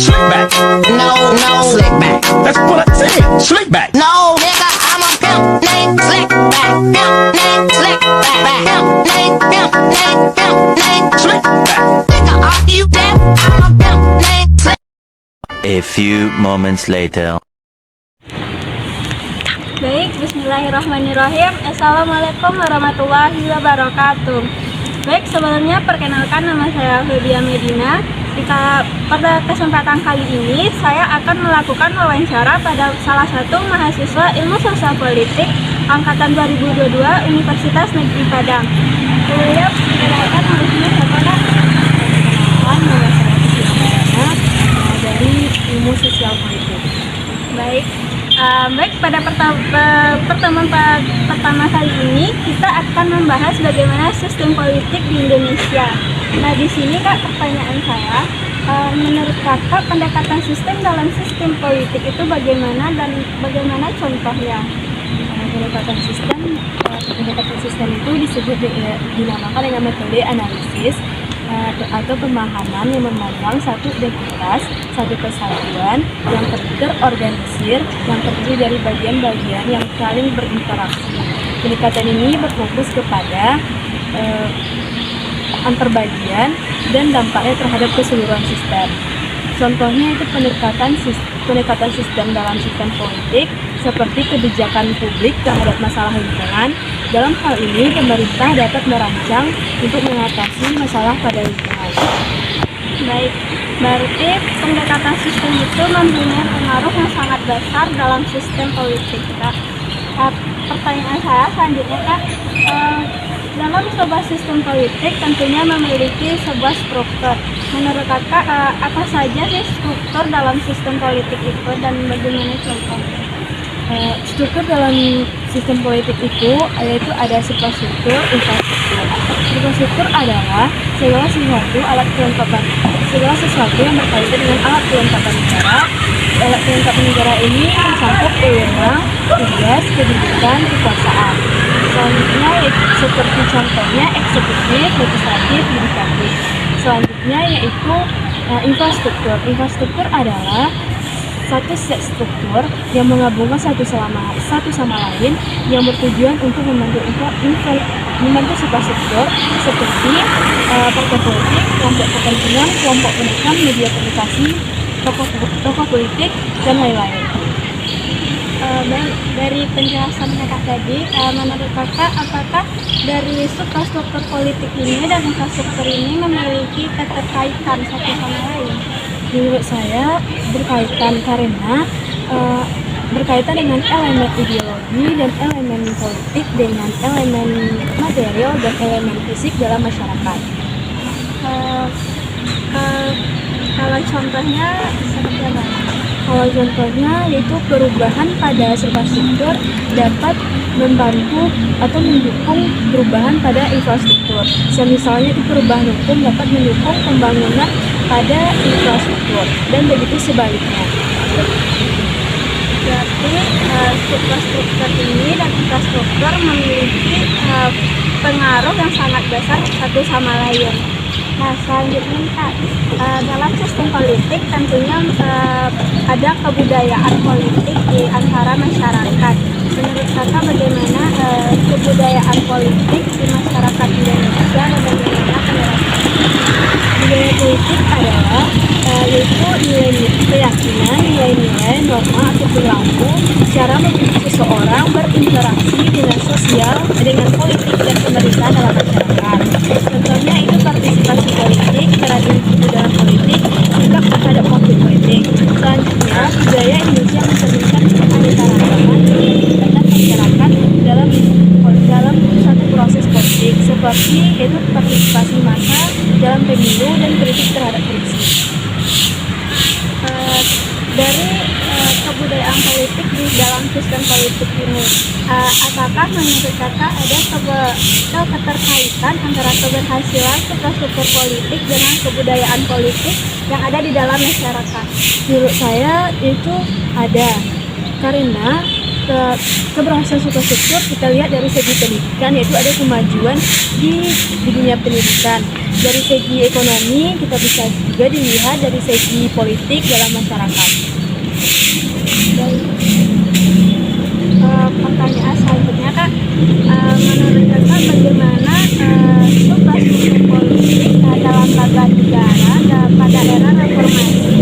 Slick back. No, no, slick back. That's what I said. Slick back. No, nigga, I'm a pimp named Slick back. Pimp named Slick back. Pimp named Slick back. Nigga, are you deaf? I'm a pimp named Slick. A few moments later. Baik, bismillahirrahmanirrahim. Assalamualaikum warahmatullahi wabarakatuh. Baik, sebelumnya perkenalkan nama saya Febia Medina. Pada kesempatan kali ini saya akan melakukan wawancara pada salah satu mahasiswa Ilmu Sosial Politik angkatan 2022 Universitas Negeri Padang. Beliau perkenalkan harusnya siapa Kak? Nama saya Febia Medina dari Ilmu Sosial Politik. Baik. Baik, pada pertemuan pertama kali ini kita akan membahas bagaimana sistem politik di Indonesia. Nah, di sini Kak, pertanyaan saya, menurut Kakak pendekatan sistem dalam sistem politik itu bagaimana dan bagaimana contohnya? Pendekatan sistem itu disebut dinamakan dengan metode analisis atau pemahaman yang memandang satu identitas, satu kesatuan yang terorganisir, yang terdiri dari bagian-bagian yang saling berinteraksi. Pendekatan ini berfokus kepada antar bagian dan dampaknya terhadap keseluruhan sistem. Contohnya itu pendekatan sistem dalam sistem politik seperti kebijakan publik terhadap masalah lingkungan. Dalam hal ini, pemerintah dapat merancang untuk mengatasi masalah pada lingkungan. Baik, berarti pendekatan sistem itu mempunyai pengaruh yang sangat besar dalam sistem politik, Kak. Pertanyaan saya selanjutnya, Kak, dalam sebuah sistem politik tentunya memiliki sebuah struktur. Menurut Kakak, apa saja sih struktur dalam sistem politik itu dan bagaimana contohnya? Struktur dalam sistem politik itu yaitu ada suprastruktur, infrastruktur. Suprastruktur adalah segala sesuatu yang berkaitan dengan alat kelengkapan negara. Alat kelengkapan negara ini mencakup wewenang, tugas, kedudukan, kekuasaan. Selanjutnya seperti contohnya eksekutif, legislatif, yudikatif. Selanjutnya yaitu infrastruktur. Infrastruktur adalah satu set struktur yang menggabungkan satu sama lain yang bertujuan untuk membantu suprastruktur seperti partai politik, kelompok kepentingan, kelompok penekan, media komunikasi, tokoh politik, dan lain-lain. Dari penjelasan Kakak tadi, menurut Kakak, apakah dari suprastruktur politik ini dan infrastruktur ini memiliki keterkaitan satu sama lain? Menurut saya berkaitan karena berkaitan dengan elemen ideologi dan elemen politik dengan elemen material dan elemen fisik dalam masyarakat. Kalau contohnya seperti apa? Kalau contohnya yaitu perubahan pada suprastruktur dapat membantu atau mendukung perubahan pada infrastruktur. Misalnya itu perubahan hukum dapat mendukung pembangunan pada infrastruktur dan begitu sebaliknya. Berarti suprastruktur ini dan infrastruktur memiliki pengaruh yang sangat besar satu sama lain. Nah, selanjutnya Kak, dalam sistem politik tentunya ada kebudayaan politik di antara masyarakat. Menurut Kakak bagaimana kebudayaan politik di masyarakat Indonesia dan bagaimana penerapannya? Budaya politik adalah yaitu keyakinan, nilai-nilai, norma atau perilaku cara membentuk seseorang berinteraksi dengan sosial, dengan politik dan pemerintahan dalam masyarakat. Contohnya itu partisipasi politik, kreativitas dalam politik, sikap terhadap konflik politik. Selanjutnya, budaya Indonesia mencerminkan keanekaragaman dan masyarakat dalam satu proses politik seperti yaitu partisipasi massa dalam pemilu dan kritik terhadap korupsi. Dari kebudayaan politik di dalam sistem politik ini, apakah menurut Kakak ada keterkaitan antara keberhasilan suprastruktur politik dengan kebudayaan politik yang ada di dalam masyarakat? Menurut saya itu ada, karena keberhasilan suatu struktur kita lihat dari segi pendidikan, yaitu ada kemajuan di dunia pendidikan. Dari segi ekonomi kita bisa juga dilihat dari segi politik dalam masyarakat. Dan pertanyaan selanjutnya Kak, menurut Kakak bagaimana struktur politik dalam lembaga negara pada era reformasi?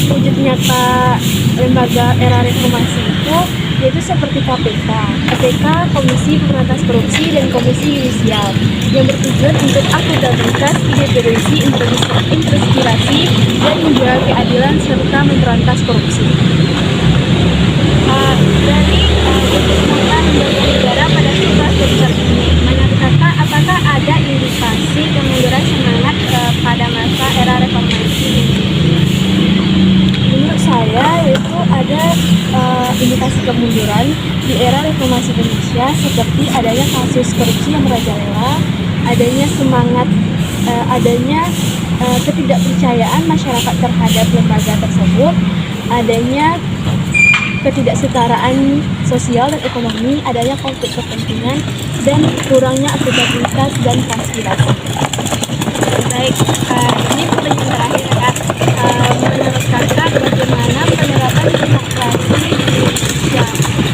Wujud nyata lembaga era reformasi itu yaitu seperti KPK, Komisi Pemberantasan Korupsi, dan Komisi Yudisial yang bertujuan untuk akuntabilitas, independensi, inspirasi, dan menjaga keadilan serta memberantas korupsi. Dari lembaga negara pada struktur ini, menurut Kakak, apakah ada indikasi kemunduran semangat pada masa era reformasi ini? Menurut saya yaitu ada indikasi kemunduran di era reformasi Indonesia, seperti adanya kasus korupsi yang merajalela, adanya ketidakpercayaan masyarakat terhadap lembaga tersebut, adanya ketidaksetaraan sosial dan ekonomi, adanya konflik kepentingan, dan kurangnya akuntabilitas dan transparansi. Baik, ini pertanyaan terakhir Kak. Menurut Kakak bagaimana penerapan demokrasi di Indonesia?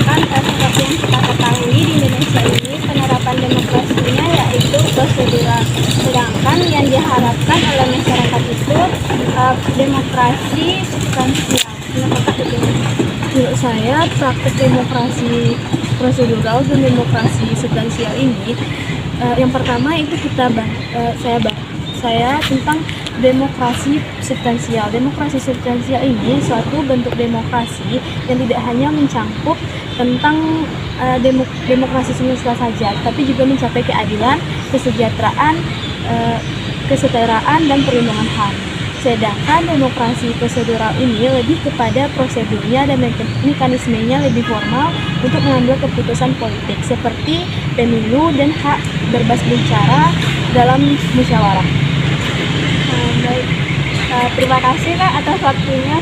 Kan seperti yang kita ketahui di Indonesia ini penerapan demokrasinya yaitu prosedural, sedangkan yang diharapkan oleh masyarakat itu demokrasi substansial. Menurut saya praktek demokrasi prosedural dan demokrasi substansial ini yang pertama itu saya tentang demokrasi substansial. Demokrasi substansial ini suatu bentuk demokrasi yang tidak hanya mencangkup tentang demokrasi semesta saja, tapi juga mencapai keadilan, kesejahteraan, kesetaraan, dan perlindungan HAM. Sedangkan demokrasi prosedural ini lebih kepada prosedurnya dan mekanismenya lebih formal untuk mengambil keputusan politik seperti pemilu dan hak bebas bicara dalam musyawarah. Baik, terima kasih Kak atas waktunya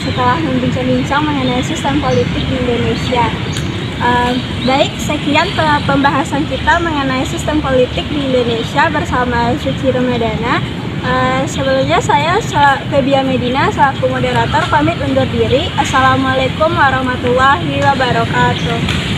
setelah membincang-bincang mengenai sistem politik di Indonesia. Baik, sekian pembahasan kita mengenai sistem politik di Indonesia bersama Suci Ramadana. Sebelumnya saya Febia Medina selaku moderator pamit undur diri. Assalamualaikum warahmatullahi wabarakatuh.